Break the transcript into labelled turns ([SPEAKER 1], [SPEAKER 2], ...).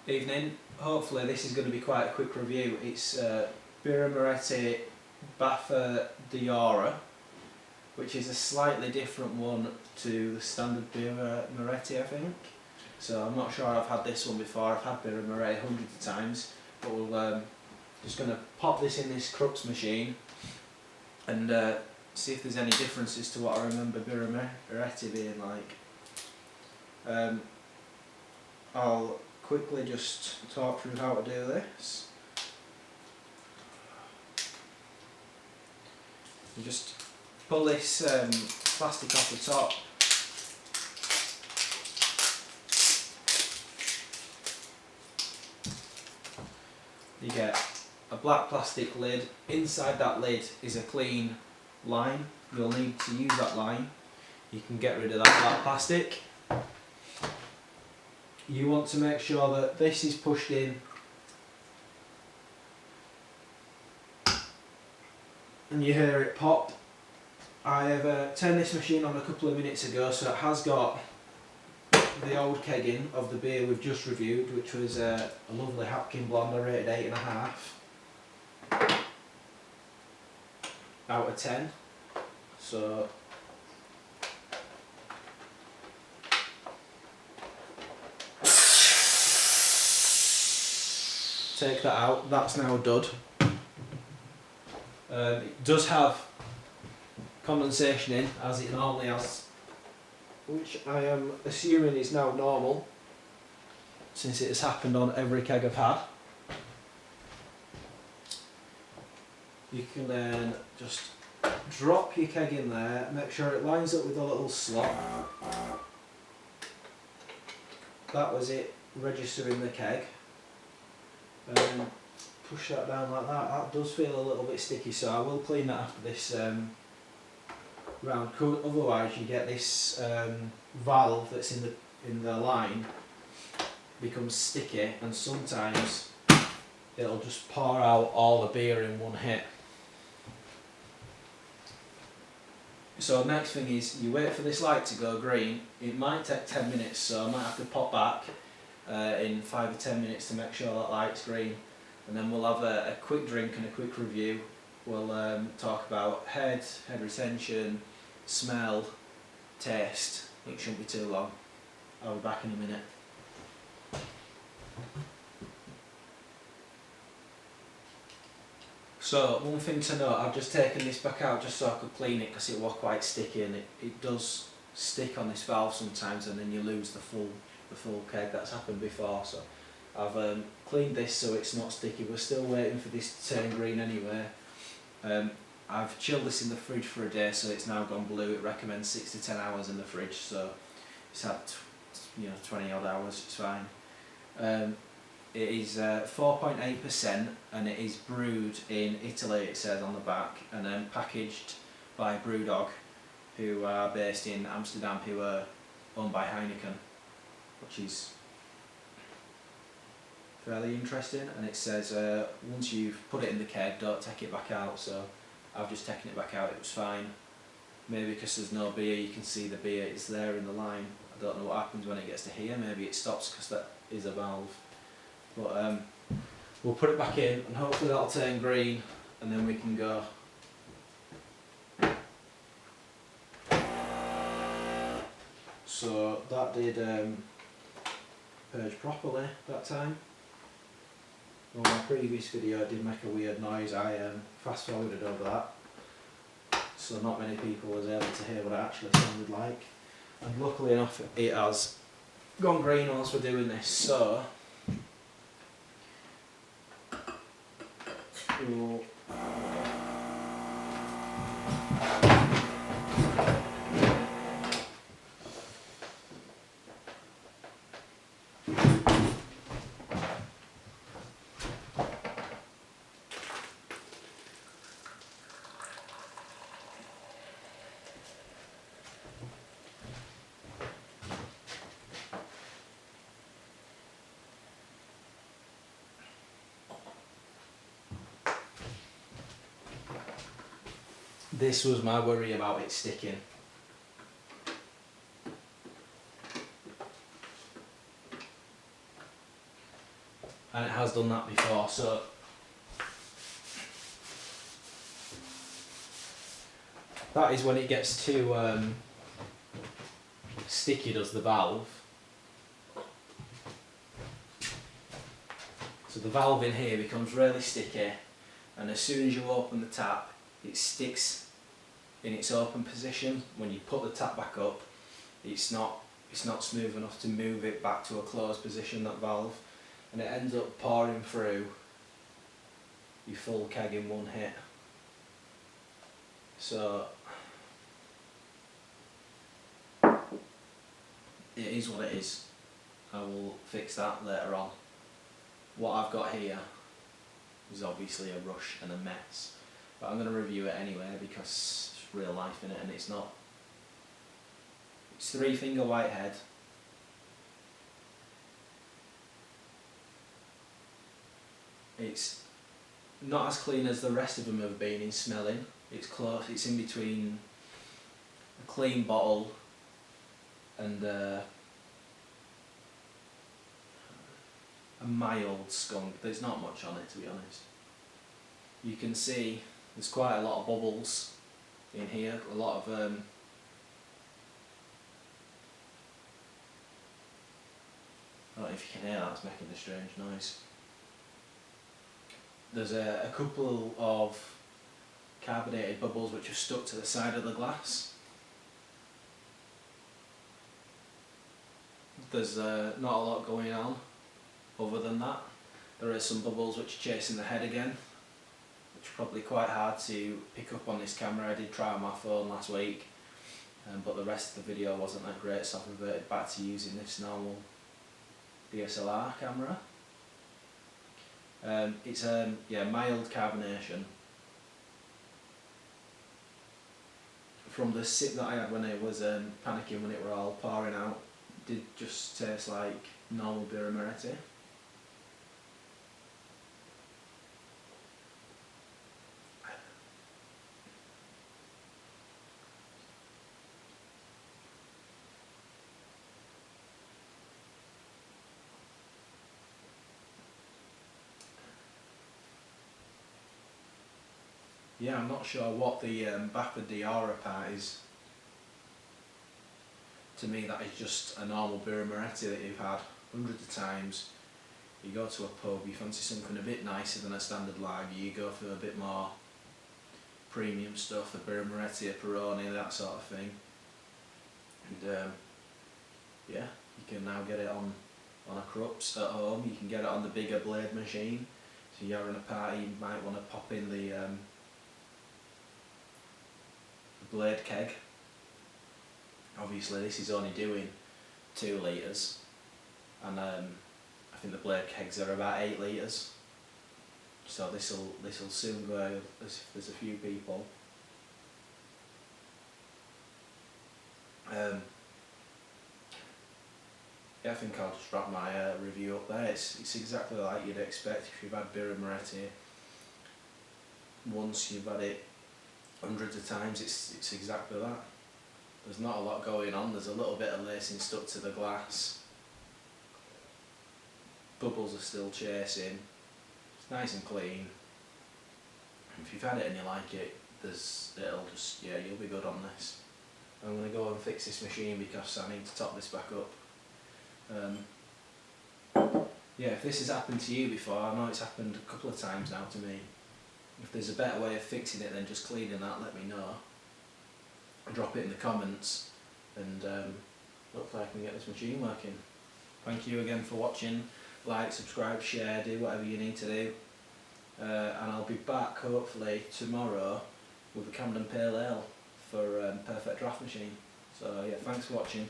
[SPEAKER 1] Evening. Hopefully this is going to be quite a quick review. It's Birra Moretti Baffo, which is a slightly different one to the standard Birra Moretti, I think. So I'm not sure I've had this one before. I've had Birra Moretti hundreds of times, but we'll just going to pop this in this Krups machine and see if there's any differences to what I remember Birra Moretti being like. I'll quickly just talk through how to do this. You just pull this plastic off the top. You get a black plastic lid. Inside that lid is a clean line. You'll need to use that line. You can get rid of that black plastic. You want to make sure that this is pushed in and you hear it pop. I have turned this machine on a couple of minutes ago, so it has got the old keg in of the beer we've just reviewed, which was a lovely Hapkin blonde. I rated 8.5 out of 10. So take that out, that's now dud. It does have condensation in, as it normally has, which I am assuming is now normal, since it has happened on every keg I've had. You can then just drop your keg in there, make sure it lines up with a little slot. That was it registering the keg. And then push that down like that. That does feel a little bit sticky, so I will clean that after this round. Otherwise, you get this valve that's in the line becomes sticky, and sometimes it'll just pour out all the beer in one hit. So next thing is you wait for this light to go green. It might take 10 minutes, so I might have to pop back in 5 or 10 minutes to make sure that light's green, and then we'll have a quick drink and a quick review. We'll talk about head retention, smell, taste. It shouldn't be too long. I'll be back in a minute. So one thing to note, I've just taken this back out just so I could clean it, because it was quite sticky, and it does stick on this valve sometimes, and then you lose the full keg. That's happened before, so I've cleaned this so it's not sticky. We're still waiting for this to turn green anyway. I've chilled this in the fridge for a day, so it's now gone blue. It recommends 6 to 10 hours in the fridge, so it's had 20 odd hours, it's fine. It is 4.8% and it is brewed in Italy, it says on the back, and then packaged by Brewdog, who are based in Amsterdam, who are owned by Heineken, which is fairly interesting. And it says once you've put it in the keg, don't take it back out, so I've just taken it back out. It was fine. Maybe because there's no beer, you can see the beer is there in the line. I don't know what happens when it gets to here. Maybe it stops because that is a valve. But we'll put it back in and hopefully that'll turn green, and then we can go. So that did purge properly that time. On my previous video it did make a weird noise. I fast forwarded over that, so not many people was able to hear what it actually sounded like. And luckily enough it has gone green whilst we're doing this, so we'll this was my worry about it sticking. and it has done that before, so that is when it gets too sticky, does the valve. So the valve in here becomes really sticky, and as soon as you open the tap it sticks in its open position. When you put the tap back up, it's not smooth enough to move it back to a closed position, that valve, and it ends up pouring through your full keg in one hit. So it is what it is. I will fix that later on. What I've got here is obviously a rush and a mess, but I'm going to review it anyway because it's real life in it, and it's not. It's 3-finger whitehead. It's not as clean as the rest of them have been in smelling. It's close. It's in between a clean bottle and a mild skunk. There's not much on it, to be honest. You can see there's quite a lot of bubbles in here. A lot of I don't know if you can hear that, it's making a strange noise. There's a couple of carbonated bubbles which are stuck to the side of the glass. There's not a lot going on other than that. There are some bubbles which are chasing the head again, which are probably quite hard to pick up on this camera. I did try on my phone last week, but the rest of the video wasn't that great, so I've reverted back to using this normal DSLR camera. It's mild carbonation. From the sip that I had when I was panicking when it were all pouring out, it did just taste like normal Birra Moretti. Yeah, I'm not sure what the Baffo part is. To me, that is just a normal Birra Moretti that you've had hundreds of times. You go to a pub, you fancy something a bit nicer than a standard lager, you go for a bit more premium stuff, a Birra Moretti, a Peroni, that sort of thing. And yeah, you can now get it on a Krups at home. You can get it on the bigger blade machine. So you're in a party, you might want to pop in the blade keg. Obviously this is only doing 2 litres, and I think the blade kegs are about 8 litres, so this'll soon go if there's a few people. Yeah, I think I'll just wrap my review up there. It's exactly like you'd expect if you've had Birra Moretti once, you've had it hundreds of times. It's exactly that. There's not a lot going on. There's a little bit of lacing stuck to the glass. Bubbles are still chasing. It's nice and clean. If you've had it and you like it, you'll be good on this. I'm going to go and fix this machine because I need to top this back up. Yeah, if this has happened to you before, I know it's happened a couple of times now to me. If there's a better way of fixing it than just cleaning that, let me know. Drop it in the comments, and hopefully I can get this machine working. Thank you again for watching. Like, subscribe, share, do whatever you need to do. And I'll be back hopefully tomorrow with a Camden Pale Ale for Perfect Draft Machine. So yeah, thanks for watching.